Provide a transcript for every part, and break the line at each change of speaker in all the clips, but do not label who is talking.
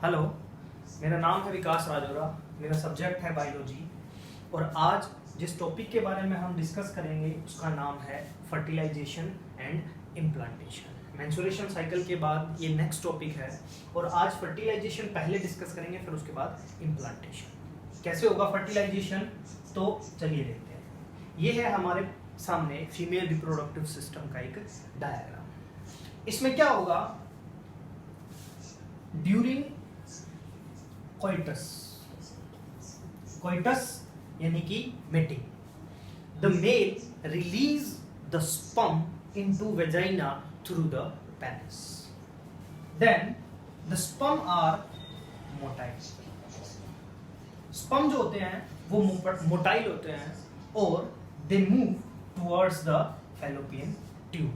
Hello, मेरा नाम है विकास राजौरा। मेरा सब्जेक्ट है बायोलॉजी और आज जिस टॉपिक के बारे में हम डिस्कस करेंगे उसका नाम है fertilization and implantation. Menstruation cycle के बाद ये नेक्स्ट टॉपिक है और आज फर्टिलाइजेशन पहले डिस्कस करेंगे, फिर उसके बाद इम्प्लांटेशन। कैसे होगा फर्टिलाइजेशन, तो चलिए देखते हैं। ये है हमारे सामने फीमेल रिप्रोडक्टिव सिस्टम का एक डायग्राम। इसमें क्या होगा, ड्यूरिंग कोइटस यानी कि mating, the male release the sperm into vagina through the penis, then the sperm are motile. Sperm जो होते हैं वो मोटाइल होते हैं और they move towards the fallopian tube.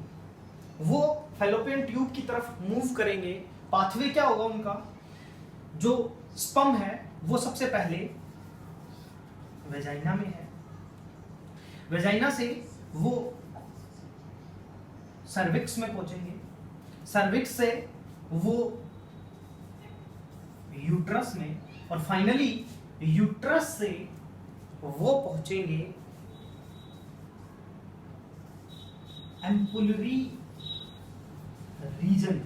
वो फैलोपियन ट्यूब की तरफ मूव करेंगे। पाथवे क्या होगा उनका, जो स्पर्म है वो सबसे पहले वेजाइना में है, वेजाइना से वो सर्विक्स में पहुंचेंगे, सर्विक्स से वो यूट्रस में और फाइनली यूट्रस से वो पहुंचेंगे ampullary region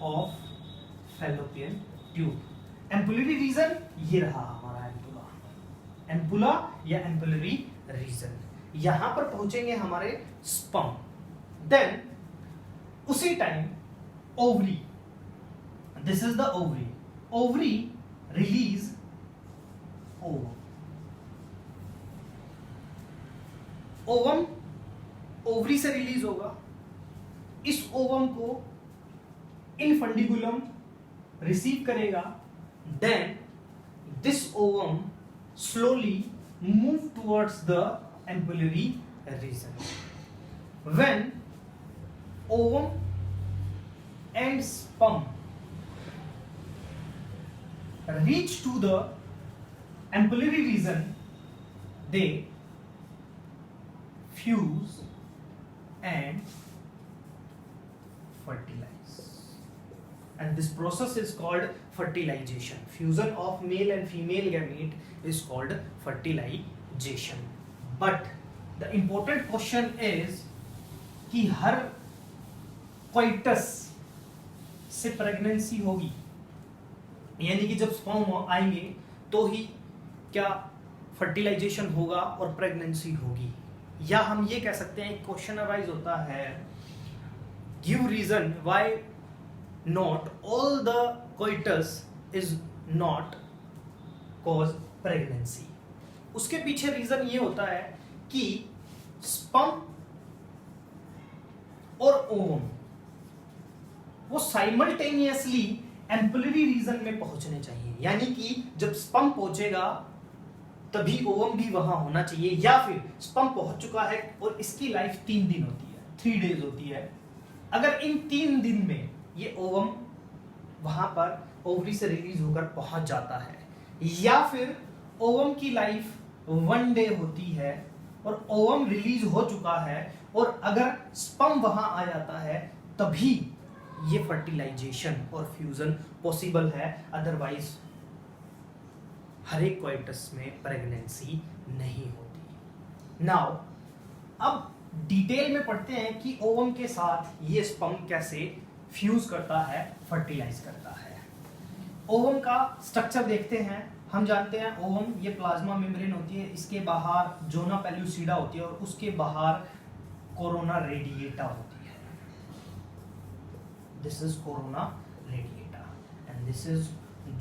of fallopian tube. Ampullary region ये रहा हमारा एम्पुला, एम्पुला या एम्पुलरी रीजन। यहां पर पहुंचेंगे हमारे स्पर्म। देन उसी time ovary, this is the ovary, ovary release ovum. Ovum ovary से रिलीज होगा। इस ओवम को इनफंडिबुलम रिसीव करेगा। Then this ovum slowly move towards the ampullary region. When ovum and sperm reach to the ampullary region, they fuse and fertilize, and this process is called fertilization. Fusion of male and female gamete is called fertilization. But the important question is कि हर coitus से pregnancy होगी, यानी कि जब sperm आएंगे तो ही क्या fertilisation होगा और प्रेगनेंसी होगी। या हम ये कह सकते हैं, क्वेश्चन अराइज होता है, give reason why not all the coitus is not cause pregnancy. उसके पीछे रीजन ये होता है कि स्पर्म और ओवम वो साइमल्टेनियसली एम्पुलरी रीजन में पहुंचने चाहिए, यानी कि जब स्पर्म पहुंचेगा तभी ओवम भी वहां होना चाहिए, या फिर स्पर्म पहुंच चुका है और इसकी लाइफ 3 दिन होती है, 3 डेज होती है। अगर इन 3 दिन में ये ओवम वहां पर ओवरी से रिलीज होकर पहुंच जाता है, या फिर ओवम की लाइफ 1 डे होती है और ओवम रिलीज हो चुका है और अगर स्पर्म वहां आ जाता है तभी ये फर्टिलाइजेशन और फ्यूजन पॉसिबल है। अदरवाइज हर एक कोइटस में प्रेगनेंसी नहीं होती। नाउ अब डिटेल में पढ़ते हैं कि ओवम के साथ ये स्पर्म कैसे फ्यूज करता है, फर्टिलाइज करता है। ओवम का स्ट्रक्चर देखते हैं। हम जानते हैं ओवम ये प्लाज्मा मेम्ब्रेन होती है, इसके बाहर जोना पेल्यूसिडा होती है और उसके बाहर कोरोना रेडिएटा होती है। This is corona radiata and this is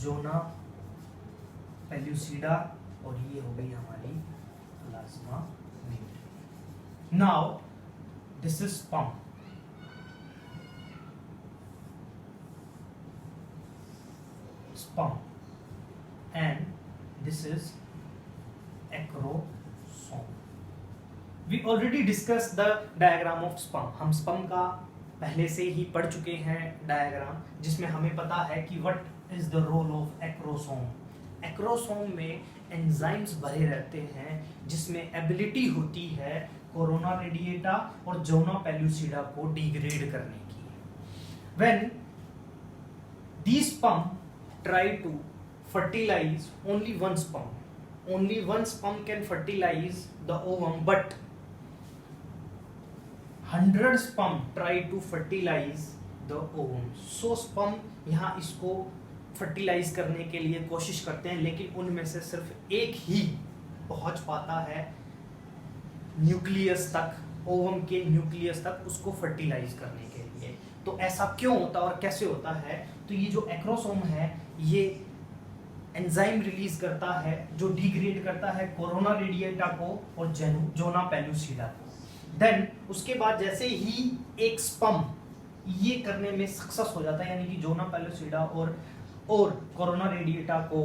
zona pellucida और ये हो गई हमारी plasma membrane. Now this is sperm, sperm and this is acrosome. We already discussed the diagram of sperm. हम sperm का पहले से ही पढ़ चुके हैं डायग्राम, जिसमें हमें पता है कि what is the role of acrosome. Acrosome में एंजाइम्स भरे रहते हैं जिसमें एबिलिटी होती है कोरोना रेडिएटा और जोना पेल्यूसिडा को डिग्रेड करने की। When these sperm try to fertilize only one sperm. Only one sperm can fertilize the ovum, but 100 sperm try to fertilize the ovum. 100 sperm यहाँ इसको फर्टिलाइज करने के लिए कोशिश करते हैं, लेकिन उनमें से सिर्फ एक ही पहुंच पाता है न्यूक्लियस तक, ओवम के न्यूक्लियस तक उसको फर्टिलाइज करने के लिए। तो ऐसा क्यों होता है और कैसे होता है? तो ये जो एक्रोसोम है ये एंजाइम रिलीज करता है जो डिग्रेड करता है कोरोना रेडिएटा को और जोना पेलुसिडा को। देन उसके बाद जैसे ही एक स्पर्म ये करने में सक्सेस हो जाता है, यानी कि जोना पेलुसिडा और कोरोना रेडिएटा को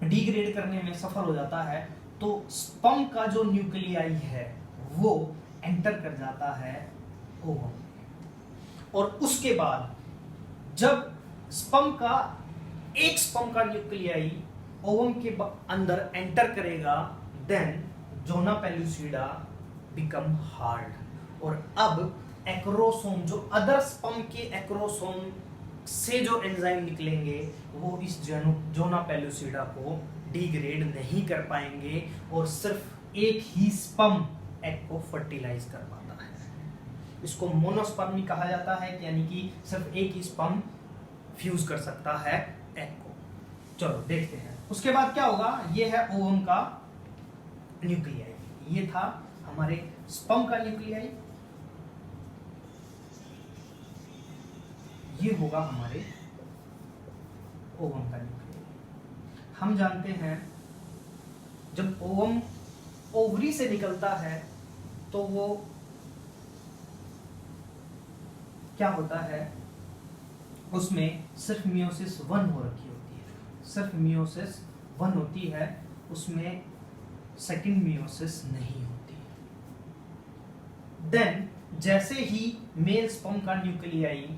डिग्रेड करने में सफल हो जाता है, तो स्पर्म का जो न्यूक्लियाई है वो एंटर कर जाता है ओवम। और उसके बाद जब एक स्पर्म का न्यूक्लियाई ओवम के अंदर एंटर करेगा, then zona pellucida become hard. और अब एक्रोसोम, जो अदर स्पर्म के एक्रोसोम से जो एंजाइम निकलेंगे वो इस जोना पेलुसिडा को डिग्रेड नहीं कर पाएंगे और सिर्फ एक ही स्पर्म एग को फर्टिलाइज कर पाता है। इसको मोनोस्पर्मी कहा जाता है, यानी कि सिर्फ एक ही स्पर्म फ्यूज कर सकता है एग को। चलो देखते हैं उसके बाद क्या होगा। ये है ओवम का न्यूक्लियाई, ये था हमारे स्पर्म का न्यूक्लियाई, ये होगा हमारे ओवम का न्यूक्लियाई। हम जानते हैं जब ओवम ओवरी से निकलता है तो वो क्या होता है, उसमें सिर्फ मियोसिस 1 हो रखी होती है, सिर्फ मियोसिस 1 होती है, उसमें सेकंड मियोसिस नहीं होती। देन जैसे ही मेल स्पर्म का न्यूक्लियाई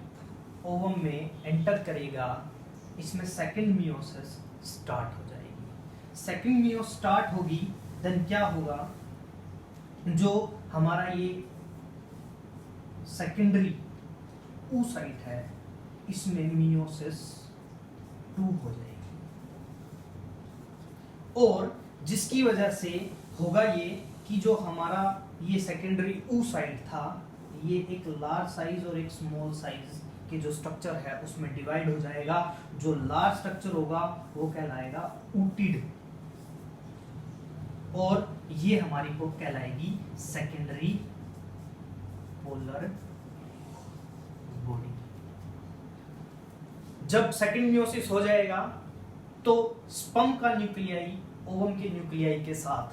ओवम में एंटर करेगा, इसमें सेकंड मियोसिस स्टार्ट हो जाएगी। सेकंड मियो स्टार्ट होगी, देन क्या होगा, जो हमारा ये सेकेंडरी oocyte है इसमें मियोसिस 2 हो जाएगी, और जिसकी वजह से होगा ये कि जो हमारा ये सेकेंडरी oocyte था ये एक लार्ज साइज और एक स्मॉल साइज के जो स्ट्रक्चर है उसमें डिवाइड हो जाएगा। जो लार्ज स्ट्रक्चर होगा वो कहलाएगा ooted, और ये हमारी को कहलाएगी सेकेंडरी पोलर बॉडी। जब सेकंड मियोसिस हो जाएगा तो स्पर्म का न्यूक्लियाई ओवम के न्यूक्लियाई के साथ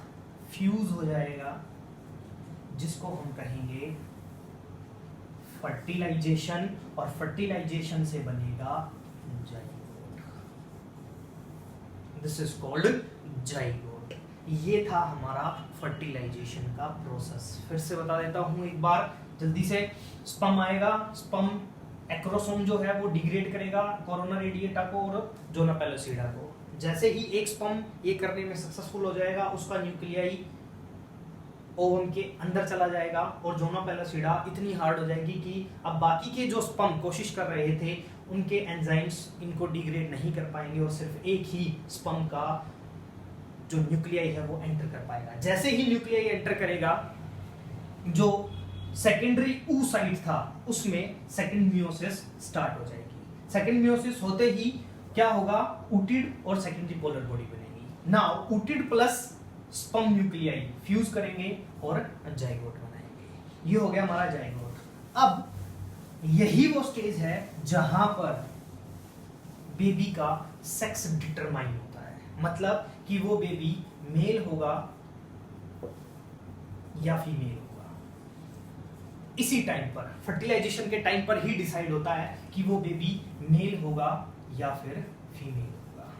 फ्यूज हो जाएगा, जिसको हम कहेंगे फर्टिलाइजेशन, और फर्टिलाइजेशन से बनेगा zygote. This is called zygote. ये था हमारा फर्टिलाइजेशन का प्रोसेस। फिर से बता देता हूं एक बार जल्दी से। स्पर्म आएगा, स्पर्म एक्रोसोम जो है वो डिग्रेड करेगा कोरोना रेडिएटा को और जोना पेलुसिडा को। जैसे ही एक स्पर्म ये करने में सक्सेसफुल हो जाएगा, उसका न्यूक्लियाई ओवम के अंदर चला जाएगा और जोना पेलुसिडा इतनी हार्ड हो जाएगी कि अब बाकी के जो स्पर्म कोशिश कर रहे थे उनके एंजाइम्स इनको डिग्रेड नहीं कर पाएंगे और सिर्फ एक ही स्पर्म का जो न्यूक्लियाई है वो एंटर कर पाएगा। जैसे ही न्यूक्लियाई एंटर करेगा, जो सेकेंडरी oocyte था उसमें सेकंड मियोसिस स्टार्ट हो जाएगी। सेकंड मियोसिस होते ही क्या होगा, ooted और सेकेंडरी पोलर बॉडी बनेगी। Now ooted plus sperm nuclei fuse करेंगे और जाइगोट बनाएंगे। ये हो गया हमारा जाइगोट। अब यही वो स्टेज है जहां पर बेबी का सेक्स डिटरमाइन होता है, मतलब कि वो बेबी मेल होगा या फीमेल होगा। इसी टाइम पर फर्टिलाइजेशन के टाइम पर ही डिसाइड होता है कि वो बेबी मेल होगा या फिर फीमेल होगा।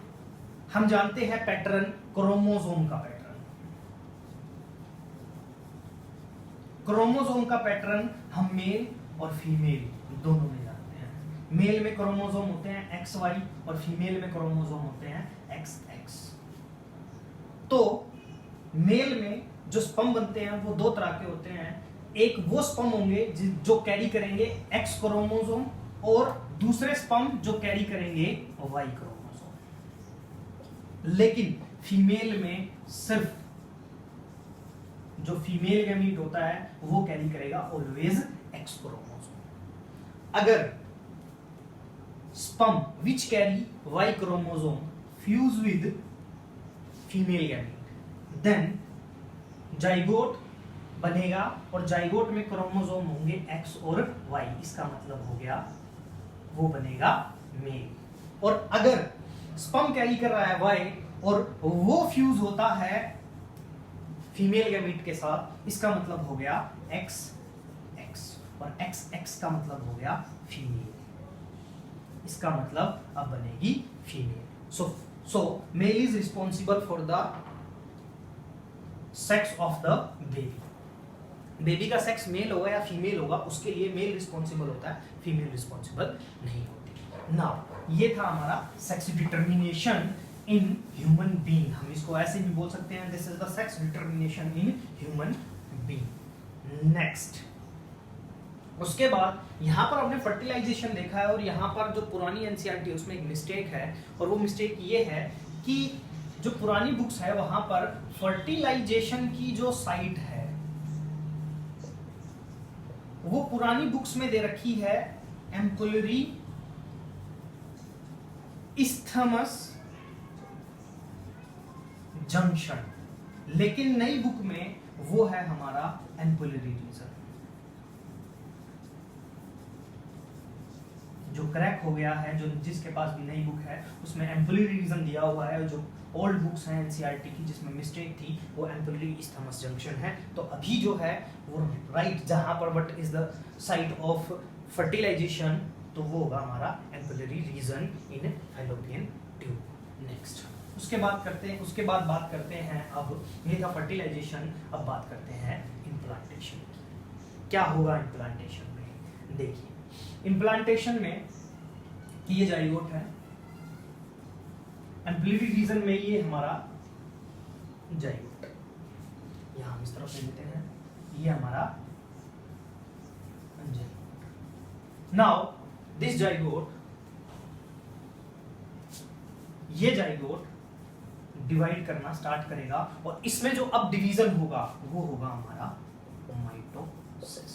हम जानते हैं पैटर्न क्रोमोसोम का पैटर्न। क्रोमोसोम का पैटर्न हम मेल और फीमेल दोनों में जानते हैं। मेल में क्रोमोसोम होते हैं XY और फीमेल में क्रोमोसोम होते हैं XX। तो मेल में जो स्पर्म बनते हैं वो 2 तरह के होते हैं। एक वो स्पर्म होंगे जो कैरी करेंगे X क्रोमोसोम, और दूसरे स्पर्म जो कैरी करेंगे वाई क्रोमोसोम, लेकिन फीमेल में सिर्फ जो फीमेल गैमीट होता है वो कैरी करेगा ऑलवेज एक्स क्रोमोसोम। अगर sperm which carry Y chromosome fuse with female gamete, then zygote बनेगा और जाइगोट में क्रोमोसोम होंगे एक्स और वाई, इसका मतलब हो गया वो बनेगा मेल। और अगर स्पर्म कैरी कर रहा है वाई और वो फ्यूज होता है फीमेल गैमीट के साथ, इसका मतलब हो गया एक्स एक्स, और एक्स एक्स का मतलब हो गया फीमेल, इसका मतलब अब बनेगी female. So male is responsible for the sex of the baby. Baby का सेक्स मेल होगा या फीमेल होगा उसके लिए मेल रिस्पॉन्सिबल होता है, फीमेल रिस्पॉन्सिबल नहीं होती। नाउ ये था हमारा sex determination in human being. हम इसको ऐसे भी बोल सकते हैं, this is the sex determination in human being. Next, उसके बाद यहां पर हमने फर्टिलाइजेशन देखा है और यहां पर जो पुरानी एनसीईआरटी उसमें एक मिस्टेक है, और वो मिस्टेक ये है कि जो पुरानी बुक्स है वहां पर फर्टिलाइजेशन की जो साइट है वो पुरानी बुक्स में दे रखी है एम्पुलरी इस्थमस जंक्शन, लेकिन नई बुक में वो है हमारा एम्पुलरी रीजन। जो क्रैक हो गया है, जो जिसके पास भी नई बुक है उसमें एम्पुलरी रीजन दिया हुआ है, जो ओल्ड बुक्स हैं एनसीईआरटी की जिसमें मिस्टेक थी वो एम्पुलरी इस्थमस जंक्शन है। तो अभी जो है वो राइट जहां पर but is the site of fertilization, तो वो होगा हमारा ampullary region in fallopian tube. Next, उसके बाद बात करते हैं, अब ये था फर्टिलाइजेशन, अब बात करते हैं इम्प्लांटेशन की। क्या होगा इम्प्लांटेशन में? देखिए इम्प्लांटेशन में ये जाइगोट है, एम्पुलरी रीजन में ये हमारा जाइगोट, यहां हम इस तरफ से लेते हैं, ये हमारा जाइगोट। नाउ दिस जाइगोट, ये जाइगोट डिवाइड करना स्टार्ट करेगा और इसमें जो अब डिवीजन होगा वो होगा हमारा mitosis.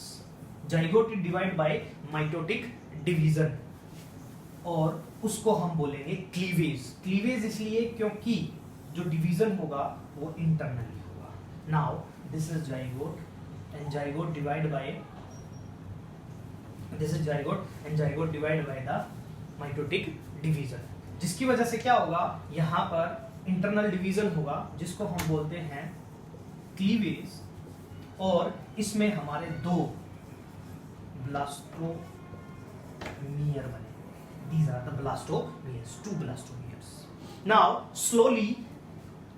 Zygote divide by mitotic division, और उसको हम बोलेंगे क्लीवेज। क्लीवेज इसलिए क्योंकि जो डिवीजन होगा वो इंटरनली होगा। Now this is zygote and zygote divide by the mitotic division, जिसकी वजह से क्या होगा, यहां पर इंटरनल डिवीजन होगा जिसको हम बोलते हैं क्लीवेज, और इसमें हमारे दो ब्लास्टोमियर बने। These are the blastomeres, 2 blastomeres. Now slowly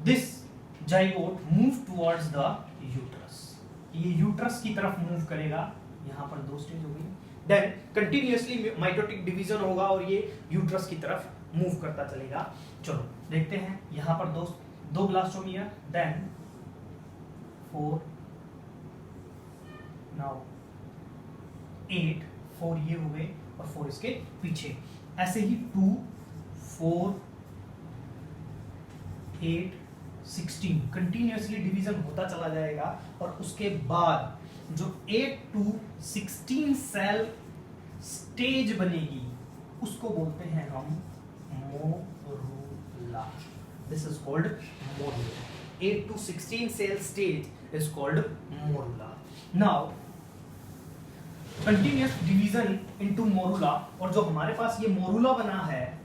this zygote move towards the uterus. ये यूट्रस की तरफ मूव करेगा, यहाँ पर 2 स्टेज हो गई। देन कंटिन्यूअसली माइटोटिक डिवीजन होगा और ये यूट्रस की तरफ मूव करता चलेगा। चलो देखते हैं, यहाँ पर दो ब्लास्टोमियर, देन 4, नाउ 8, 4 ये हो गए और 4 इसके पीछे, ऐसे ही 2, 4, 8, 16 कंटिन्यूअसली डिवीजन होता चला जाएगा। और उसके बाद जो 8 to 16 सेल स्टेज बनेगी उसको बोलते हैं हम morula. This is called morula. 8 to 16 cell stage is called morula. Now continuous division into morula, और जो हमारे पास ये मोरूला बना है,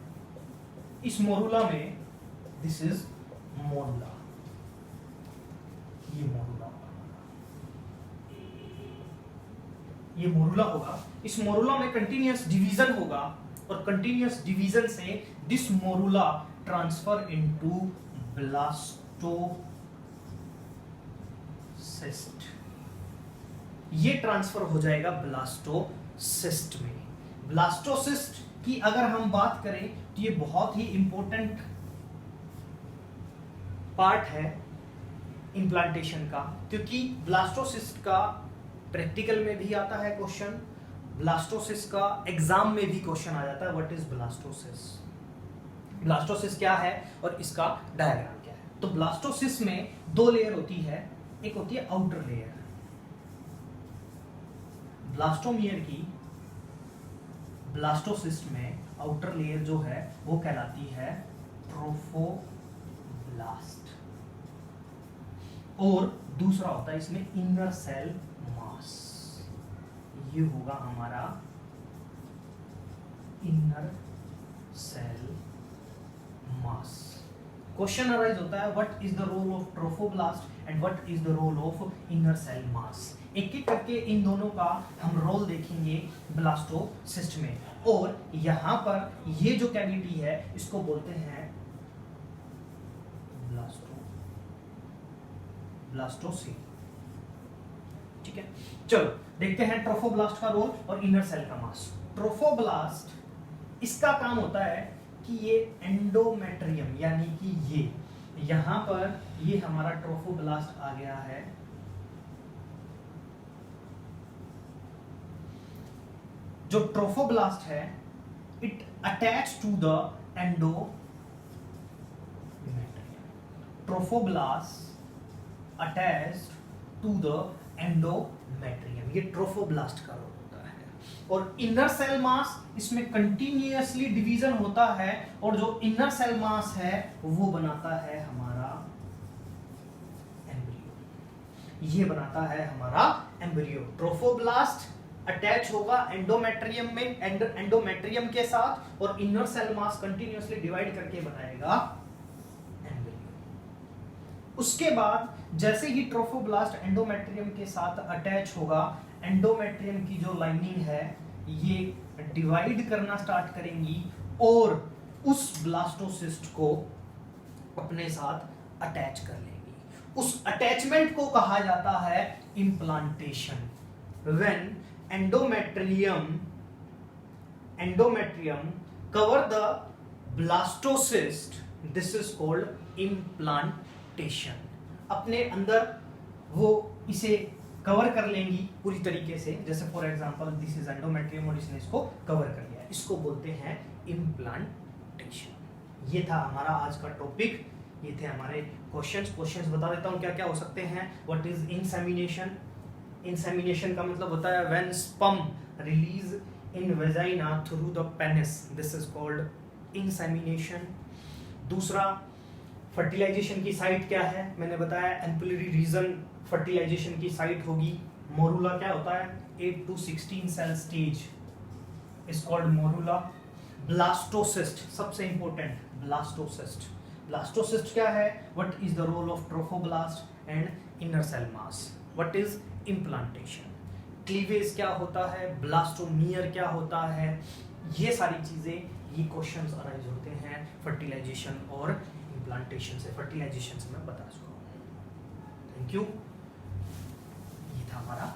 इस मोरूला में दिस इज मोरूला, ये मोरूला होगा। इस मोरूला में कंटिन्यूअस डिवीजन होगा और कंटिन्यूअस डिवीजन से this morula transfer into blastocyst, ये ट्रांसफर हो जाएगा ब्लास्टोसिस्ट में। ब्लास्टोसिस्ट की अगर हम बात करें तो ये बहुत ही इंपॉर्टेंट पार्ट है इम्प्लांटेशन का, क्योंकि ब्लास्टोसिस्ट का प्रैक्टिकल में भी आता है क्वेश्चन, ब्लास्टोसिस का एग्जाम में भी क्वेश्चन आ जाता है, व्हाट इज ब्लास्टोसिस, ब्लास्टोसिस क्या है और इसका डायग्राम क्या है। तो ब्लास्टोसिस में दो लेयर होती है, एक होती है आउटर लेयर, ब्लास्टोमियर की ब्लास्टोसिस्ट में आउटर लेयर जो है वो कहलाती है ट्रोफोब्लास्ट, और दूसरा होता है इसमें इनर सेल मास, ये होगा हमारा inner cell mass. Question arise होता है what is the role of trophoblast and what is the role of inner cell mass. एक एक करके इन दोनों का हम रोल देखेंगे ब्लास्टोसिस्ट में। और यहां पर ये जो कैविटी है इसको बोलते हैं ब्लास्टोसील। ठीक है, चलो देखते हैं ट्रोफोब्लास्ट का रोल और इनर सेल का मास। ट्रोफोब्लास्ट इसका काम होता है कि ये एंडोमेट्रियम यानी कि ये यहां पर ये हमारा ट्रोफोब्लास्ट आ गया है, जो ट्रोफोब्लास्ट है it attach to the endometrium, trophoblast attached to the endometrium, ये ट्रोफोब्लास्ट का रोल होता है। और इनर सेल मास इसमें कंटिन्यूअसली डिवीजन होता है, और जो इनर सेल मास है वो बनाता है हमारा एम्ब्रियो, ये बनाता है हमारा एम्ब्रियो। ट्रोफोब्लास्ट अटैच होगा एंडोमेट्रियम में, एंडोमेट्रियम के साथ, और inner cell mass continuously divide करके बनाएगा एम्ब्रियो। उसके बाद जैसे ही ट्रोफोब्लास्ट एंडोमेट्रियम के साथ अटैच होगा, एंडोमेट्रियम की जो लाइनिंग है ये डिवाइड करना स्टार्ट करेंगी और उस ब्लास्टोसिस्ट को अपने साथ अटैच कर लेंगी। उस अटैचमेंट को कहा जाता है implantation. When endometrium cover the blastocyst, this is called implantation। अपने अंदर वो इसे कवर कर लेंगी पूरी तरीके से, जैसे for example this is endometrium और इसने इसको कवर कर लिया, इसको बोलते हैं इम्प्लांटेशन। ये था हमारा आज का टॉपिक, ये थे हमारे क्वेश्चंस बता देता हूँ क्या क्या हो सकते हैं। व्हाट इज इंसेमिनेशन, इंसेमिनेशन का मतलब होता है when sperm release in vagina through the penis, this is called insemination. दूसरा फर्टिलाइजेशन की साइट क्या है, मैंने बताया एम्पुलरी रीजन फर्टिलाइजेशन की साइट होगी। मोरूला क्या होता है, 8 to 16 cell stage is called morula. Blastocyst सबसे इंपॉर्टेंट, ब्लास्टोसिस्ट क्या है, what is the role of trophoblast and inner cell mass, what is implantation, cleavage क्या होता है, ब्लास्टोमियर क्या होता है, ये सारी चीजें ये क्वेश्चंस अराइज होते हैं फर्टिलाइजेशन और इम्प्लांटेशन से। फर्टिलाइजेशन से मैं बता चुका हूँ। थैंक यू, ये था हमारा